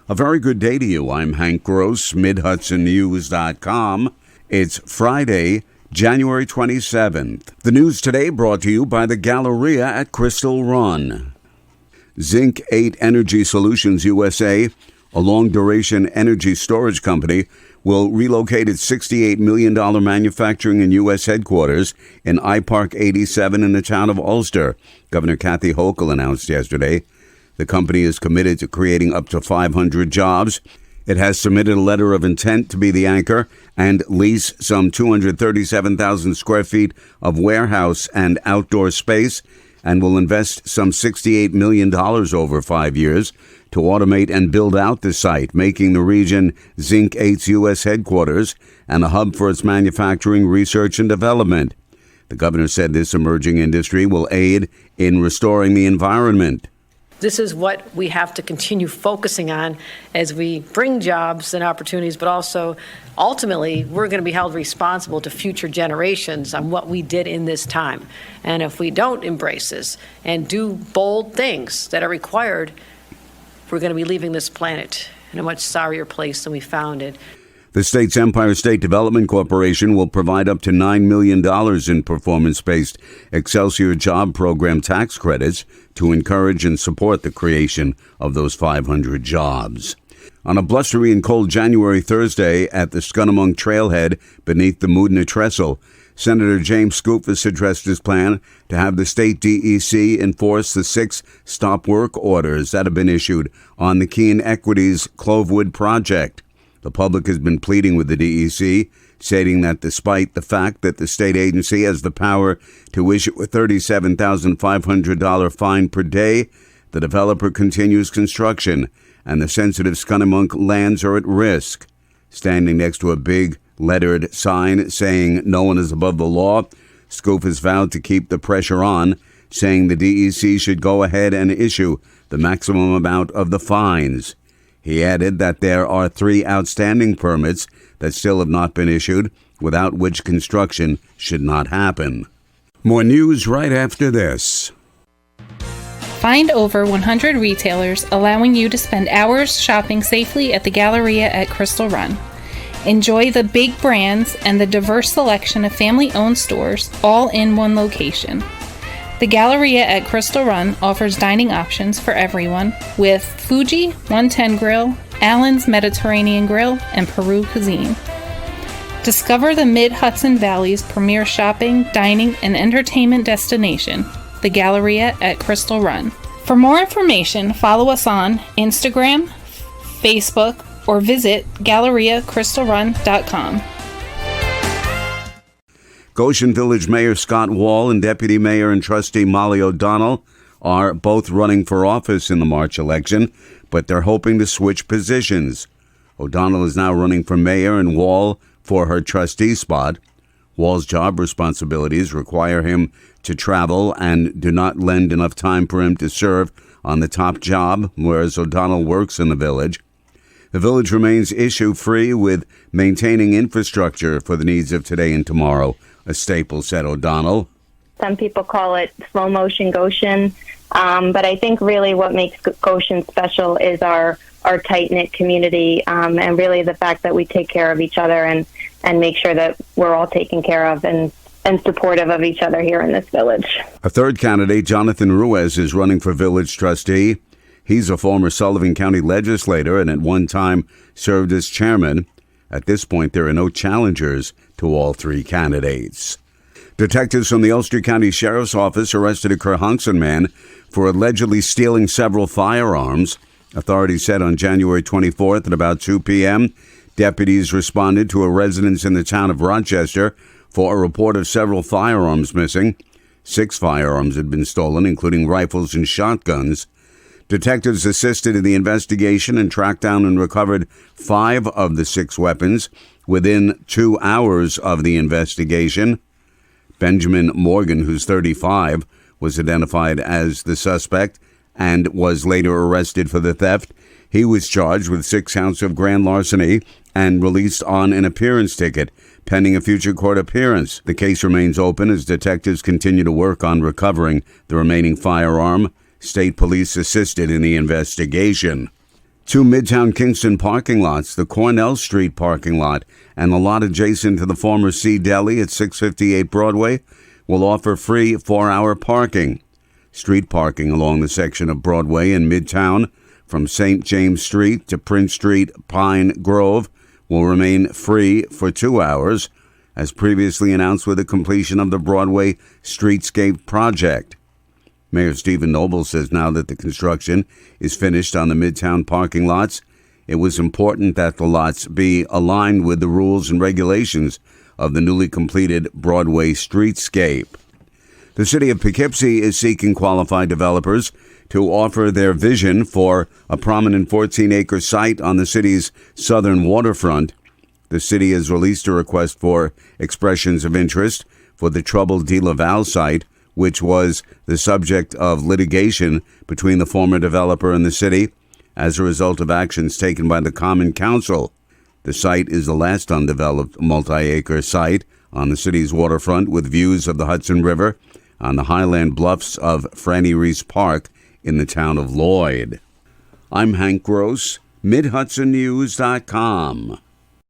A very good day to you. I'm Hank Gross, MidHudsonNews.com. It's Friday, January 27th. The news today brought to you by the Galleria at Crystal Run. Zinc 8 Energy Solutions USA, a long-duration energy storage company, will relocate its $68 million manufacturing and U.S. headquarters in I-Park 87 in the town of Ulster, Governor Kathy Hochul announced yesterday. The company is committed to creating up to 500 jobs. It has submitted a letter of intent to be the anchor and lease some 237,000 square feet of warehouse and outdoor space, and will invest some $68 million over 5 years to automate and build out the site, making the region Zinc 8's U.S. headquarters and a hub for its manufacturing, research, and development. The governor said this emerging industry will aid in restoring the environment. This is what we have to continue focusing on as we bring jobs and opportunities, but also ultimately we're going to be held responsible to future generations on what we did in this time. And if we don't embrace this and do bold things that are required, we're going to be leaving this planet in a much sorrier place than we found it. The state's Empire State Development Corporation will provide up to $9 million in performance-based Excelsior Job Program tax credits to encourage and support the creation of those 500 jobs. On a blustery and cold January Thursday at the Scunamunk Trailhead beneath the Moodna Trestle, Senator James Skoufis addressed his plan to have the state DEC enforce the 6 stop work orders that have been issued on the Keene Equities Clovewood project. The public has been pleading with the DEC, stating that despite the fact that the state agency has the power to issue a $37,500 fine per day, the developer continues construction, and the sensitive Scunamunk lands are at risk. Standing next to a big lettered sign saying no one is above the law, Skoufis vowed to keep the pressure on, saying the DEC should go ahead and issue the maximum amount of the fines. He added that there are 3 outstanding permits that still have not been issued, without which construction should not happen. More news right after this. Find over 100 retailers allowing you to spend hours shopping safely at the Galleria at Crystal Run. Enjoy the big brands and the diverse selection of family-owned stores all in one location. The Galleria at Crystal Run offers dining options for everyone with Fuji 110 Grill, Allen's Mediterranean Grill, and Peru Cuisine. Discover the Mid-Hudson Valley's premier shopping, dining, and entertainment destination, the Galleria at Crystal Run. For more information, follow us on Instagram, Facebook, or visit GalleriaCrystalRun.com. Goshen Village Mayor Scott Wall and Deputy Mayor and Trustee Molly O'Donnell are both running for office in the March election, but they're hoping to switch positions. O'Donnell is now running for mayor and Wall for her trustee spot. Wall's job responsibilities require him to travel and do not lend enough time for him to serve on the top job, whereas O'Donnell works in the village. The village remains issue-free with maintaining infrastructure for the needs of today and tomorrow, a staple, said O'Donnell. Some people call it slow motion Goshen, but I think really what makes Goshen special is our tight-knit community, and really the fact that we take care of each other and make sure that we're all taken care of and supportive of each other here in this village. A third candidate, Jonathan Ruiz, is running for village trustee. He's a former Sullivan County legislator and at one time served as chairman. At this point, there are no challengers to all 3 candidates. Detectives from the Ulster County Sheriff's Office arrested a Kerhonkson man for allegedly stealing several firearms. Authorities said on January 24th at about 2 p.m., deputies responded to a residence in the town of Rochester for a report of several firearms missing. 6 firearms had been stolen, including rifles and shotguns. Detectives assisted in the investigation and tracked down and recovered 5 of the 6 weapons within 2 hours of the investigation. Benjamin Morgan, who's 35, was identified as the suspect and was later arrested for the theft. He was charged with 6 counts of grand larceny and released on an appearance ticket, pending a future court appearance. The case remains open as detectives continue to work on recovering the remaining firearm. State police assisted in the investigation. Two Midtown Kingston parking lots, the Cornell Street parking lot and the lot adjacent to the former Sea Deli at 658 Broadway, will offer free 4-hour parking. Street parking along the section of Broadway in Midtown from St. James Street to Prince Street, Pine Grove will remain free for 2 hours, as previously announced with the completion of the Broadway Streetscape project. Mayor Stephen Noble says now that the construction is finished on the Midtown parking lots, it was important that the lots be aligned with the rules and regulations of the newly completed Broadway Streetscape. The city of Poughkeepsie is seeking qualified developers to offer their vision for a prominent 14-acre site on the city's southern waterfront. The city has released a request for expressions of interest for the troubled De La Valle site, which was the subject of litigation between the former developer and the city as a result of actions taken by the Common Council. The site is the last undeveloped multi-acre site on the city's waterfront with views of the Hudson River on the highland bluffs of Franny Reese Park in the town of Lloyd. I'm Hank Gross, MidHudsonNews.com.